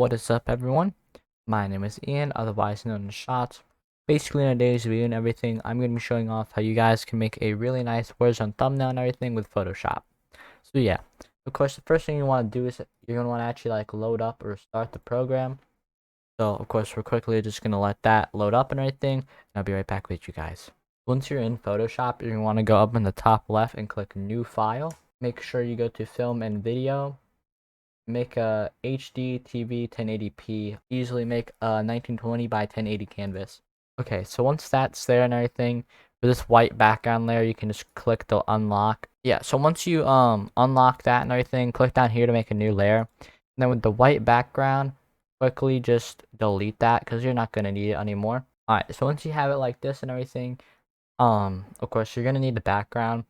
What is up, everyone? My name is Ian, otherwise known as Shots. Basically, in today's video and everything, I'm going to be showing off how you guys can make a really nice Warzone thumbnail and everything with Photoshop. So yeah, of course, the first thing you want to do is you're going to want to actually load up or start the program. So of course, we're quickly just going to let that load up and everything, and I'll be right back with you guys. Once you're in Photoshop, you're going to want to go up in the top left and click New File. Make sure you go to Film and Video. Make a HD TV 1080p, easily make a 1920 by 1080 canvas. Okay, so once that's there and everything, for this white background layer, you can just click the unlock. Yeah, so once you unlock that and everything, click down here to make a new layer. And then with the white background, quickly just delete that because you're not gonna need it anymore. Alright, so once you have it like this and everything, of course you're gonna need the background.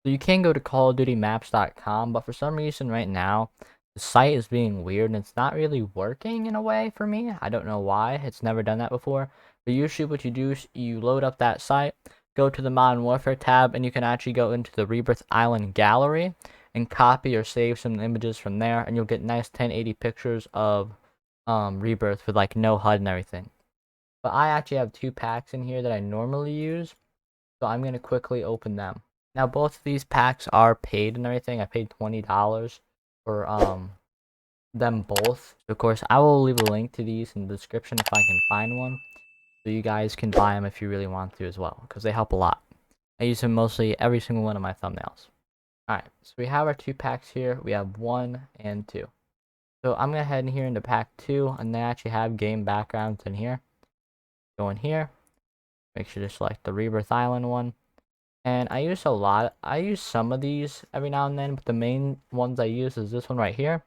So you can go to callofdutymaps.com, but for some reason right now, the site is being weird and it's not really working in a way for me. I don't know why. It's never done that before. But usually what you do is you load up that site, go to the Modern Warfare tab, and you can actually go into the Rebirth Island gallery and copy or save some images from there, and you'll get nice 1080 pictures of Rebirth with no HUD and everything. But I actually have two packs in here that I normally use, so I'm going to quickly open them. Now both of these packs are paid and everything. I paid $20 for them both. Of course, I will leave a link to these in the description if I can find one, so you guys can buy them if you really want to as well, because they help a lot. I use them mostly every single one of my thumbnails. Alright, so we have our two packs here. We have 1 and 2. So I'm going to head in here into pack 2, and they actually have game backgrounds in here. Go in here, make sure to select the Rebirth Island one. And I use some of these every now and then, but the main ones I use is this one right here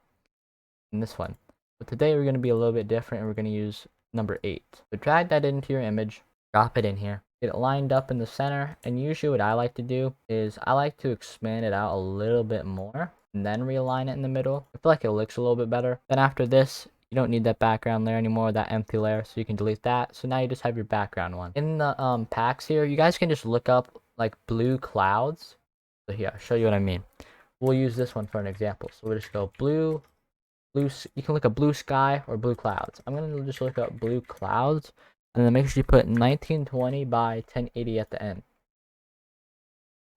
and this one. But today we're going to be a little bit different, and we're going to use number 8. So drag that into your image, drop it in here, get it lined up in the center, and usually what I like to do is I like to expand it out a little bit more and then realign it in the middle. I feel like it looks a little bit better. Then after this, you don't need that background layer anymore, that empty layer, so you can delete that. So now you just have your background one. In the packs here, you guys can just look up blue clouds. So here, I'll show you what I mean. We'll use this one for an example. So we'll just go blue, you can look up blue sky or blue clouds. I'm gonna just look up blue clouds, and then make sure you put 1920 by 1080 at the end.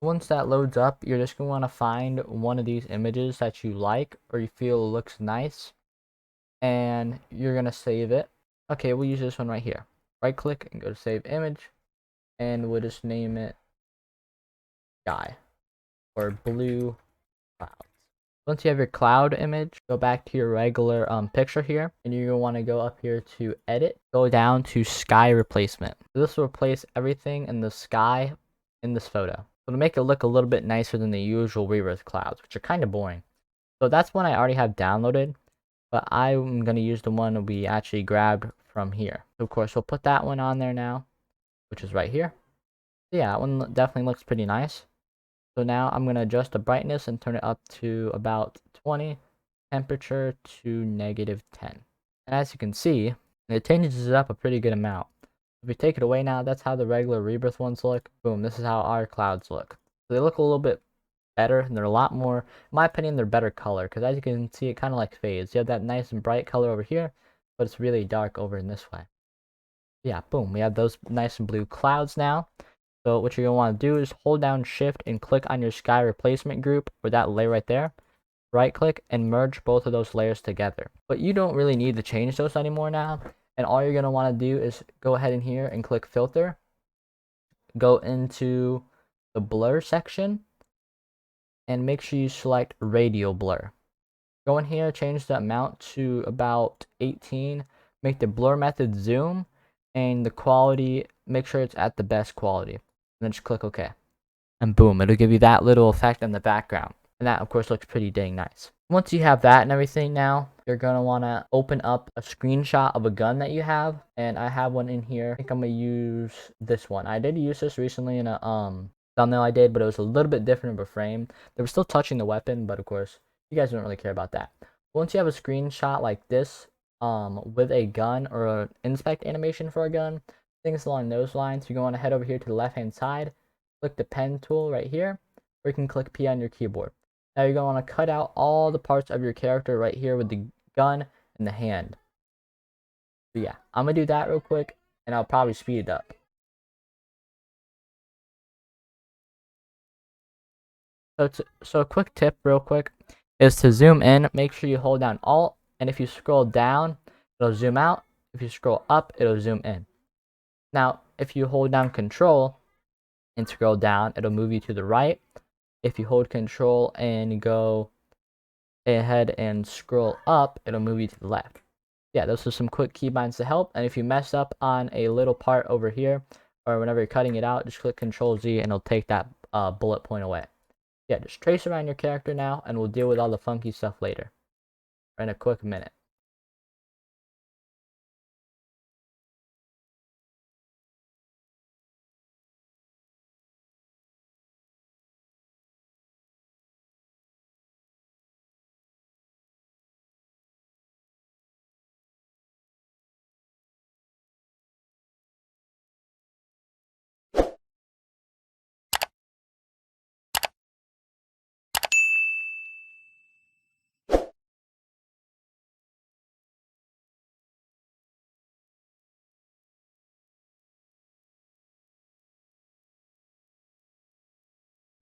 Once that loads up, you're just gonna want to find one of these images that you like or you feel looks nice, and you're gonna save it. Okay, we'll use this one right here. Right click and go to save image, and we'll just name it sky or blue cloud. Once you have your cloud image, go back to your regular picture here, and you're going to want to go up here to edit, go down to sky replacement. So this will replace everything in the sky in this photo. So to make it look a little bit nicer than the usual Rebirth clouds, which are kind of boring. So that's one I already have downloaded, but I'm going to use the one we actually grabbed from here. So of course, we'll put that one on there now, which is right here. So yeah, that one definitely looks pretty nice. So now I'm going to adjust the brightness and turn it up to about 20, temperature to -10. And as you can see, it changes it up a pretty good amount. If we take it away now, that's how the regular Rebirth ones look. Boom, this is how our clouds look. So they look a little bit better, and they're a lot more, in my opinion, they're better color, because as you can see, it kind of fades. You have that nice and bright color over here, but it's really dark over in this way. Yeah, boom, we have those nice and blue clouds now. So what you're going to want to do is hold down shift and click on your sky replacement group, or that layer right there. Right click and merge both of those layers together. But you don't really need to change those anymore now. And all you're going to want to do is go ahead in here and click filter. Go into the blur section and make sure you select radial blur. Go in here, change the amount to about 18. Make the blur method zoom, and the quality, make sure it's at the best quality. And then just click OK. And boom, it'll give you that little effect in the background. And that, of course, looks pretty dang nice. Once you have that and everything now, you're going to want to open up a screenshot of a gun that you have. And I have one in here. I think I'm going to use this one. I did use this recently in a thumbnail I did, but it was a little bit different of a frame. They were still touching the weapon, but of course, you guys don't really care about that. Once you have a screenshot like this, with a gun or an inspect animation for a gun, things along those lines, you're going to head over here to the left hand side, click the pen tool right here, or you can click P on your keyboard. Now you're going to want to cut out all the parts of your character right here with the gun and the hand. So yeah, I'm gonna do that real quick, and I'll probably speed it up. So a quick tip real quick is to zoom in. Make sure you hold down Alt, and if you scroll down, it'll zoom out. If you scroll up, it'll zoom in. Now, if you hold down Control and scroll down, it'll move you to the right. If you hold Control and go ahead and scroll up, it'll move you to the left. Yeah, those are some quick keybinds to help. And if you mess up on a little part over here, or whenever you're cutting it out, just click Control Z and it'll take that bullet point away. Yeah, just trace around your character now, and we'll deal with all the funky stuff later in a quick minute.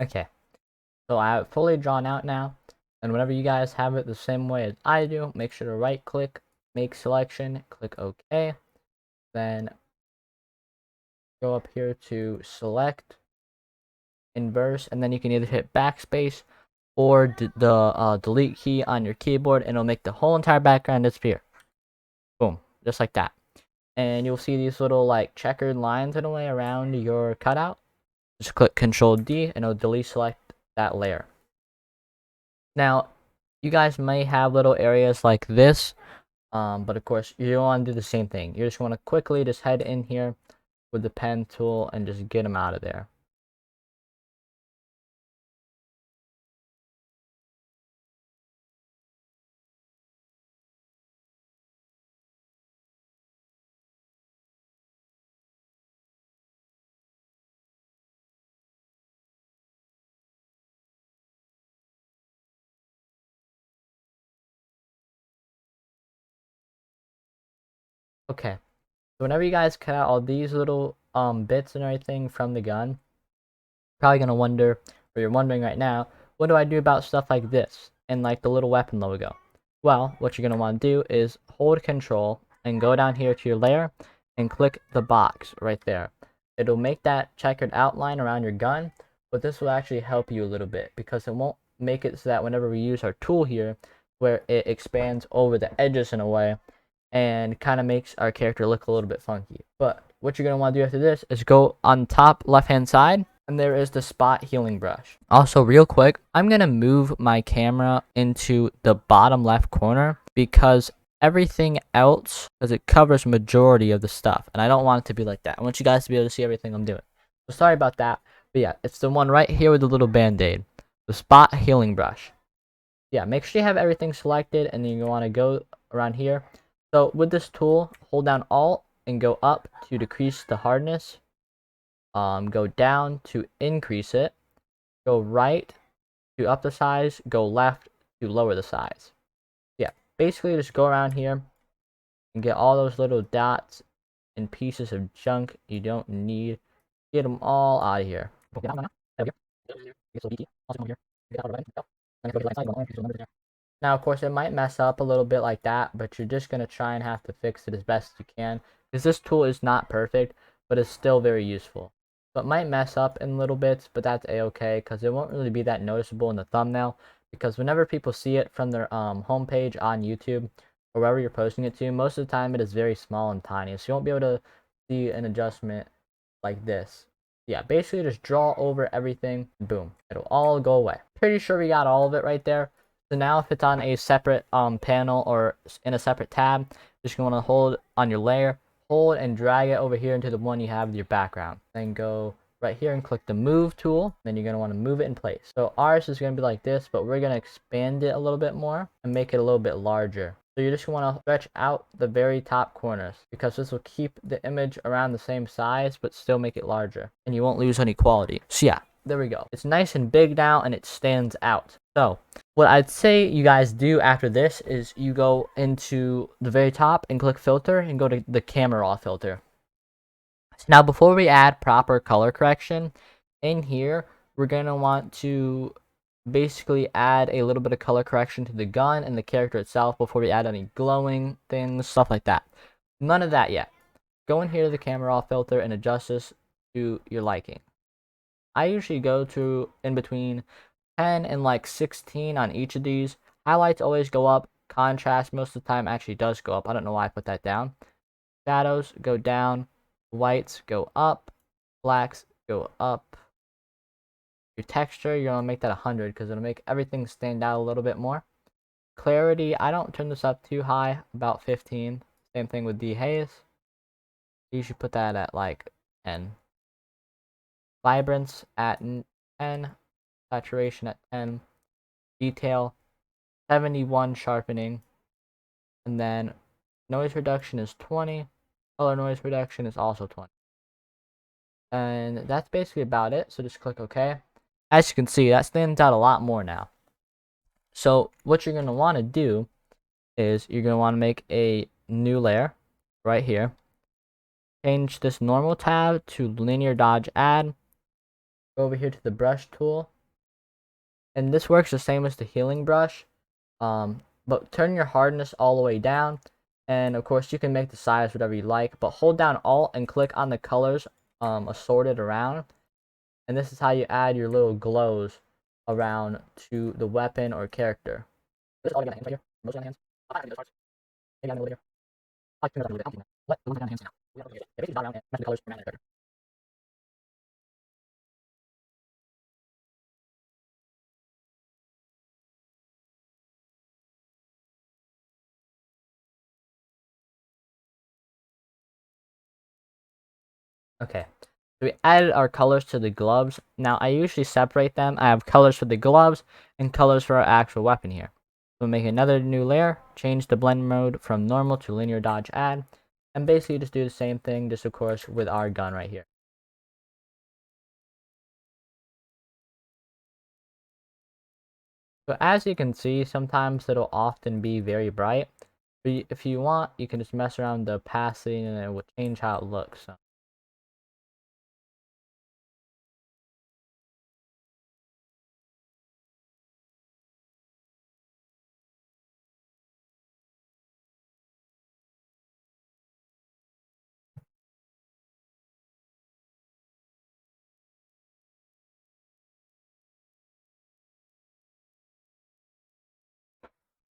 Okay, so I have it fully drawn out now, and whenever you guys have it the same way as I do, make sure to right click, make selection, click OK, then go up here to select, inverse, and then you can either hit backspace or the delete key on your keyboard, and it'll make the whole entire background disappear. Boom, just like that. And you'll see these little like checkered lines in a way around your cutout. Just click Control D and it'll delete select that layer. Now, you guys may have little areas like this, but of course you don't want to do the same thing. You just want to quickly just head in here with the pen tool and just get them out of there. Okay, so whenever you guys cut out all these little bits and everything from the gun, probably gonna wonder, or you're wondering right now, what do I do about stuff like this and like the little weapon logo? Well, what you're gonna want to do is hold Control and go down here to your layer and click the box right there. It'll make that checkered outline around your gun, but this will actually help you a little bit because it won't make it so that whenever we use our tool here, where it expands over the edges in a way and kind of makes our character look a little bit funky. But what you're going to want to do after this is go on top left hand side, and there is the spot healing brush. Also, real quick, I'm going to move my camera into the bottom left corner because everything else, because it covers majority of the stuff, and I don't want it to be like that. I want you guys to be able to see everything I'm doing. So sorry about that, but yeah, it's the one right here with the little band-aid, the spot healing brush. Yeah, make sure you have everything selected, and then you want to go around here. So with this tool, hold down Alt and go up to decrease the hardness. Go down to increase it. Go right to up the size. Go left to lower the size. Yeah, basically just go around here and get all those little dots and pieces of junk you don't need. Get them all out of here. Now, of course, it might mess up a little bit like that, but you're just going to try and have to fix it as best you can, because this tool is not perfect, but it's still very useful. So it might mess up in little bits, but that's a-okay, because it won't really be that noticeable in the thumbnail, because whenever people see it from their homepage on YouTube, or wherever you're posting it to, most of the time it is very small and tiny, so you won't be able to see an adjustment like this. Yeah, basically just draw over everything, boom, it'll all go away. Pretty sure we got all of it right there. So now if it's on a separate panel or in a separate tab, you're just going to want to hold on your layer, hold and drag it over here into the one you have with your background. Then go right here and click the move tool. Then you're going to want to move it in place. So ours is going to be like this, but we're going to expand it a little bit more and make it a little bit larger. So you just want to stretch out the very top corners because this will keep the image around the same size but still make it larger and you won't lose any quality. So yeah, there we go. It's nice and big now and it stands out. So what I'd say you guys do after this is you go into the very top and click filter and go to the camera raw filter. Now, before we add proper color correction, in here, we're going to want to basically add a little bit of color correction to the gun and the character itself before we add any glowing things, stuff like that. None of that yet. Go in here to the camera raw filter and adjust this to your liking. I usually go to in between 10 and like 16 on each of these. Highlights always go up. Contrast most of the time actually does go up. I don't know why I put that down. Shadows go down. Whites go up. Blacks go up. Your texture, you're going to make that 100 because it'll make everything stand out a little bit more. Clarity, I don't turn this up too high, about 15. Same thing with dehaze. You should put that at like 10. Vibrance at 10. Saturation at 10. Detail 71. Sharpening. And then noise reduction is 20. Color noise reduction is also 20. And that's basically about it. So just click OK. As you can see, that stands out a lot more now. So what you're going to want to do is you're going to want to make a new layer right here. Change this normal tab to linear dodge add. Go over here to the brush tool. And this works the same as the healing brush. But turn your hardness all the way down. And of course you can make the size whatever you like. But hold down Alt and click on the colors assorted around. And this is how you add your little glows around to the weapon or character. This is all you got on the hands right here. Mostly on the hands. I'm not gonna do those parts. Maybe on the later. I like to tune those up a little bit. I don't think that. Let the ones on the hands now. We don't need it. Yeah, basically dot around and mess with the colors around the character. Okay. So we added our colors to the gloves. Now I usually separate them. I have colors for the gloves and colors for our actual weapon here. So we'll make another new layer, change the blend mode from normal to linear dodge add, and basically just do the same thing, just of course with our gun right here. So as you can see, sometimes it'll often be very bright. But if you want, you can just mess around the opacity and it will change how it looks.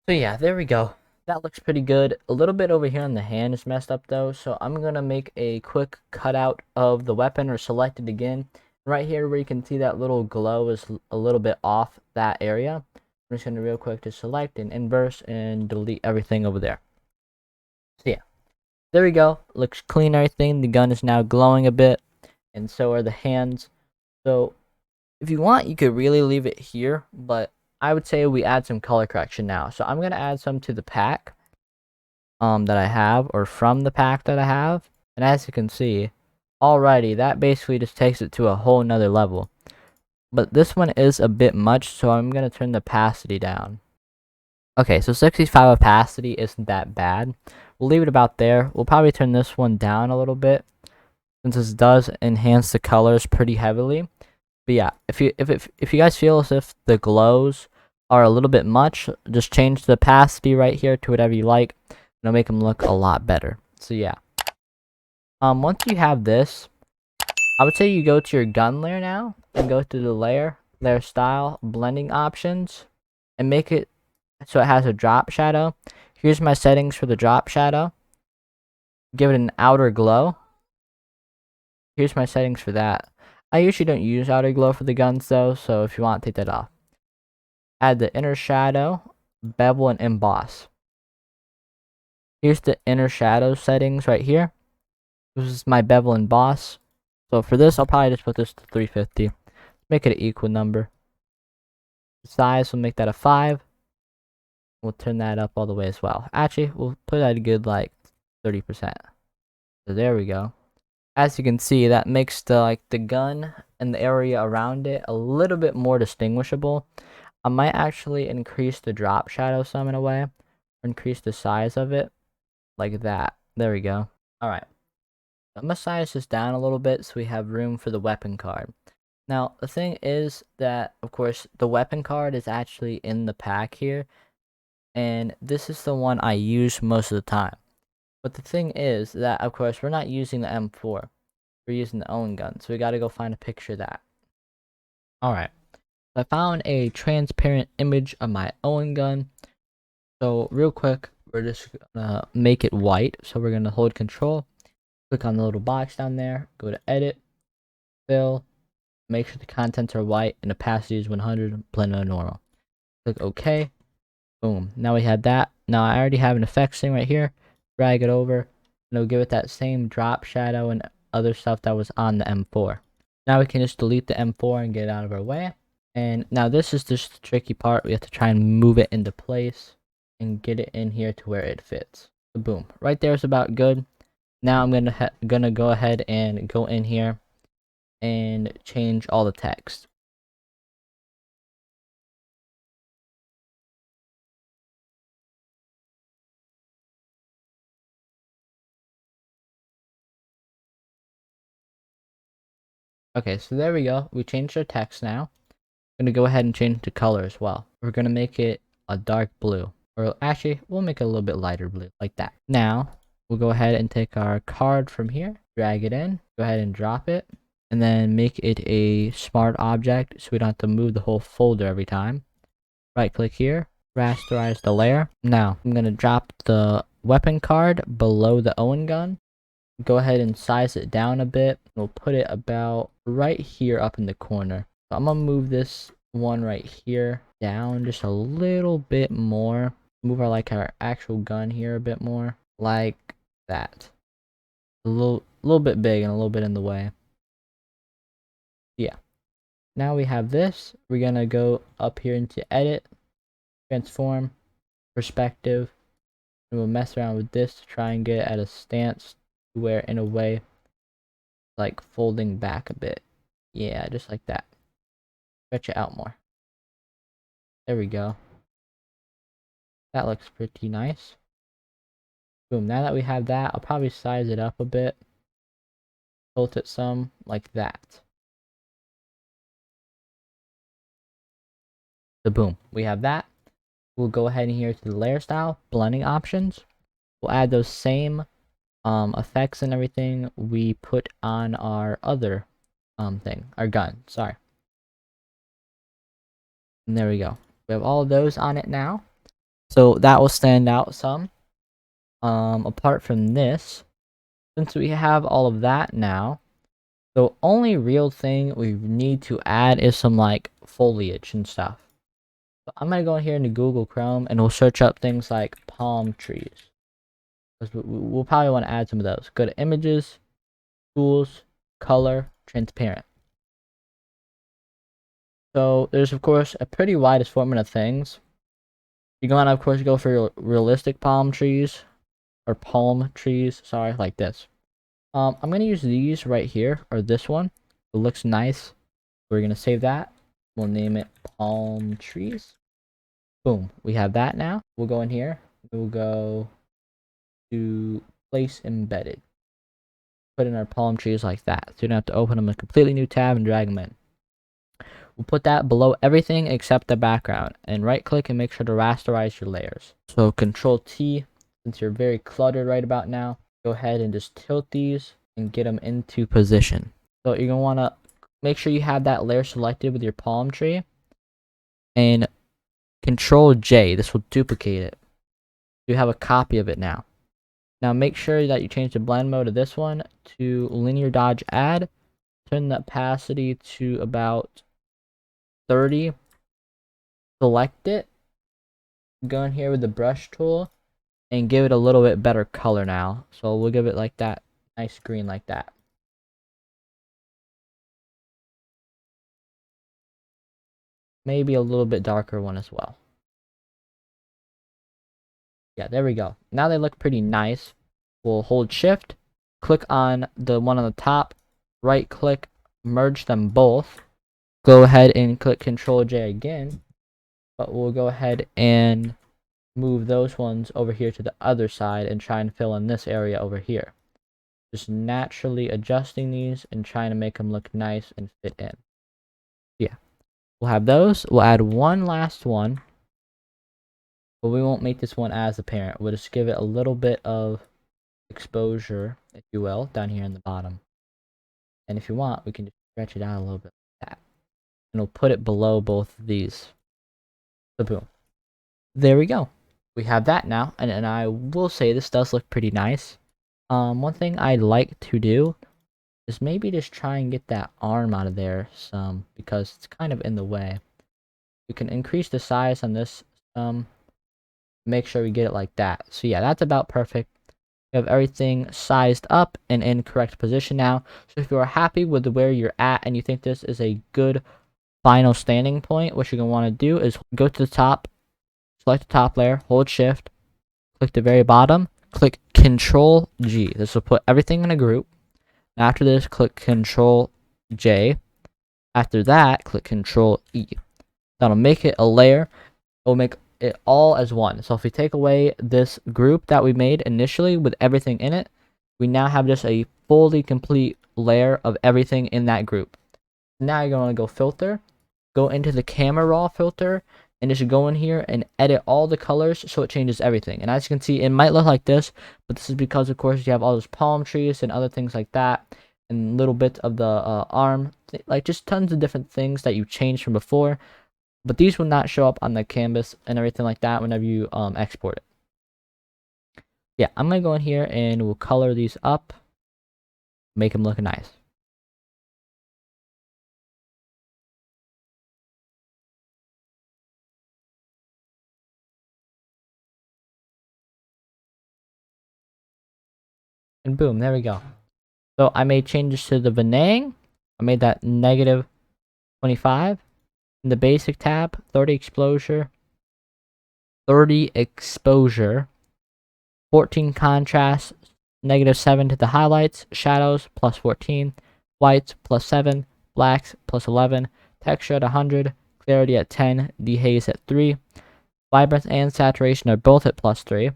So yeah, there we go. That looks pretty good. A little bit over here on the hand is messed up though, so I'm gonna make a quick cutout of the weapon or select it again. Right here where you can see that little glow is a little bit off that area. I'm just gonna real quick just select and inverse and delete everything over there. So yeah, there we go. Looks clean, everything. The gun is now glowing a bit, and so are the hands. So if you want, you could really leave it here, but I would say we add some color correction now. So I'm gonna add some to the pack that I have, or from the pack that I have. And as you can see, alrighty, that basically just takes it to a whole nother level. But this one is a bit much, so I'm gonna turn the opacity down. Okay, so 65 opacity isn't that bad. We'll leave it about there. We'll probably turn this one down a little bit, since this does enhance the colors pretty heavily. But yeah, if you guys feel as if the glows are a little bit much, just change the opacity right here to whatever you like. It'll make them look a lot better. So yeah. Once you have this, I would say you go to your gun layer now and go to the layer style, blending options, and make it so it has a drop shadow. Here's my settings for the drop shadow. Give it an outer glow. Here's my settings for that. I usually don't use outer glow for the guns though, so if you want, take that off. Add the inner shadow, bevel, and emboss. Here's the inner shadow settings right here. This is my bevel and emboss. So for this, I'll probably just put this to 350. Make it an equal number. The size, we'll make that a 5. We'll turn that up all the way as well. Actually, we'll put that a good like 30%. So there we go. As you can see, that makes the gun and the area around it a little bit more distinguishable. I might actually increase the drop shadow some in a way, or increase the size of it, like that. There we go. Alright, I'm gonna size this down a little bit so we have room for the weapon card. Now, the thing is that, of course, the weapon card is actually in the pack here, and this is the one I use most of the time. But the thing is that, of course, we're not using the M4. We're using the own gun, so we gotta go find a picture of that. Alright, so I found a transparent image of my own gun. So, real quick, we're just gonna make it white. So we're gonna hold control, click on the little box down there, go to edit, fill, make sure the contents are white and opacity is 100, blend on normal. Click OK. Boom. Now we had that. Now I already have an effects thing right here. Drag it over, and it'll give it that same drop shadow and other stuff that was on the M4. Now we can just delete the M4 and get it out of our way. And now this is just the tricky part. We have to try and move it into place and get it in here to where it fits. So boom. Right there is about good. Now I'm gonna go ahead and go in here and change all the text. Okay, so there we go. We changed our text now. I'm gonna go ahead and change the color as well. We're gonna make it a dark blue. Or actually, we'll make it a little bit lighter blue, like that. Now, we'll go ahead and take our card from here, drag it in, go ahead and drop it, and then make it a smart object so we don't have to move the whole folder every time. Right click here, rasterize the layer. Now, I'm gonna drop the weapon card below the Owen gun. Go ahead and size it down a bit. We'll put it about right here up in the corner. So I'm gonna move this one right here down just a little bit more. Move our actual gun here a bit more, like that. A little bit big and a little bit in the way. Yeah. Now we have this. We're gonna go up here into edit, transform, perspective, and we'll mess around with this to try and get it at a stance where in a way like folding back a bit. Yeah, just like that. Stretch it out more. There we go. That looks pretty nice. Boom. Now that we have that, I'll probably size it up a bit. Tilt it some, like that. So boom. We have that. We'll go ahead and here to the layer style, blending options. We'll add those same effects and everything we put on our other thing, our gun. Sorry. And there we go. We have all of those on it now. So that will stand out some. Apart from this, since we have all of that now, the only real thing we need to add is some like foliage and stuff. So I'm gonna go in here into Google Chrome and we'll search up things like palm trees. We'll probably want to add some of those. Go to images, tools, color, transparent. So there's of course a pretty wide assortment of things. You're gonna of course go for your realistic palm trees or palm trees. Sorry, like this. I'm gonna use these right here or this one. It looks nice. We're gonna save that. We'll name it palm trees. Boom. We have that now. We'll go in here. We'll go to place embedded. Put in our palm trees like that. So you don't have to open them a completely new tab and drag them in. We'll put that below everything except the background. And right click and make sure to rasterize your layers. So Control T, since you're very cluttered right about now, go ahead and just tilt these and get them into position. So you're going to want to make sure you have that layer selected with your palm tree. And Control J, this will duplicate it. You have a copy of it now. Now make sure that you change the blend mode of this one to linear dodge add. Turn the opacity to about 30. Select it. Go in here with the brush tool and give it a little bit better color now. So we'll give it like that, nice green like that. Maybe a little bit darker one as well. Yeah, there we go. Now they look pretty nice. We'll hold shift, click on the one on the top, right click, merge them both. Go ahead and click Control J again. but we'll go ahead and move those ones over here to the other side and try and fill in this area over here. Just naturally adjusting these and trying to make them look nice and fit in. Yeah, we'll have those. We'll add one last one, but we won't make this one as apparent. We'll just give it a little bit of exposure, if you will, down here in the bottom. And if you want, we can just stretch it out a little bit like that. And we'll put it below both of these. So boom. There we go. We have that now, and I will say this does look pretty nice. One thing I'd like to do is maybe just try and get that arm out of there some, because it's kind of in the way. We can increase the size on this make sure we get it like that. So yeah, that's about perfect. We have everything sized up and in correct position now. So if you are happy with where you're at and you think this is a good final standing point, what you're going to want to do is go to the top, select the top layer, hold shift, click the very bottom, click Control G. This will put everything in a group. After this, click Control J. After that, click Control E. That'll make it a layer. It'll make it all as one. So if we take away this group that we made initially with everything in it, we now have just a fully complete layer of everything in that group. Now you're going to go filter, go into the camera raw filter, and just go in here and edit all the colors so it changes everything. And as you can see, it might look like this, but this is because, of course, you have all those palm trees and other things like that, and little bits of the arm, like just tons of different things that you changed from before. But these will not show up on the canvas and everything like that whenever you export it. Yeah, I'm going to go in here and we'll color these up, make them look nice. And boom, there we go. So I made changes to the vignetting. I made that negative 25. In the basic tab, 30 exposure, 14 contrast, negative 7 to the highlights, shadows plus 14, whites plus 7, blacks plus 11, texture at 100, clarity at 10, dehaze at 3, vibrance and saturation are both at plus 3.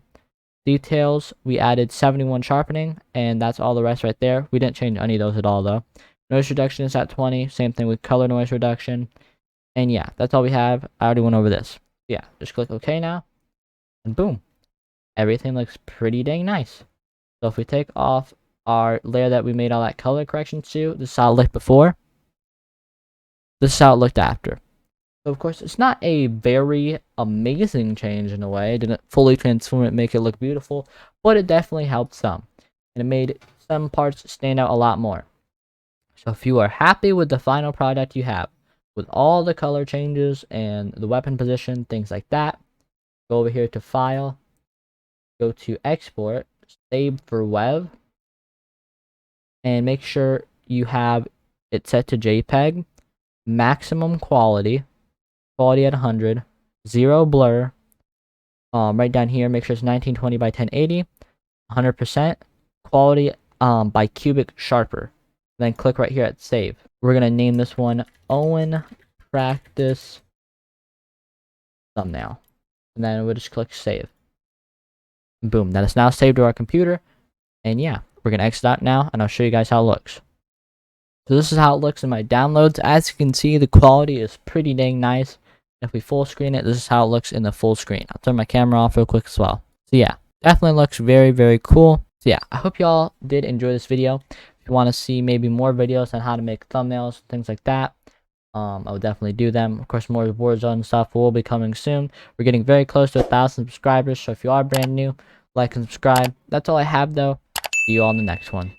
Details, we added 71 sharpening, and that's all the rest right there. We didn't change any of those at all though. Noise reduction is at 20, same thing with color noise reduction. And yeah, that's all we have. I already went over this. Yeah, just click OK now, and boom. Everything looks pretty dang nice. So if we take off our layer that we made all that color corrections to, this is how it looked before. This is how it looked after. So of course, it's not a very amazing change in a way. It didn't fully transform it, make it look beautiful, but it definitely helped some. And it made some parts stand out a lot more. So if you are happy with the final product you have, with all the color changes and the weapon position, things like that, go over here to File, go to Export, save for Web, and make sure you have it set to JPEG, maximum quality at 100, 0 blur, right down here, make sure it's 1920 by 1080, 100%, quality by cubic sharper. Then click right here at Save. We're going to name this one Owen Practice Thumbnail. And then we'll just click Save. Boom, that is now saved to our computer. And yeah, we're going to exit out now, and I'll show you guys how it looks. So this is how it looks in my downloads. As you can see, the quality is pretty dang nice. If we full screen it, this is how it looks in the full screen. I'll turn my camera off real quick as well. So yeah, definitely looks very, very cool. So yeah, I hope y'all did enjoy this video. If you want to see maybe more videos on how to make thumbnails, things like that, I will definitely do them. Of course, more Warzone stuff will be coming soon. We're getting very close to 1,000 subscribers, so if you are brand new, like and subscribe. That's all I have though. See you all in the next one.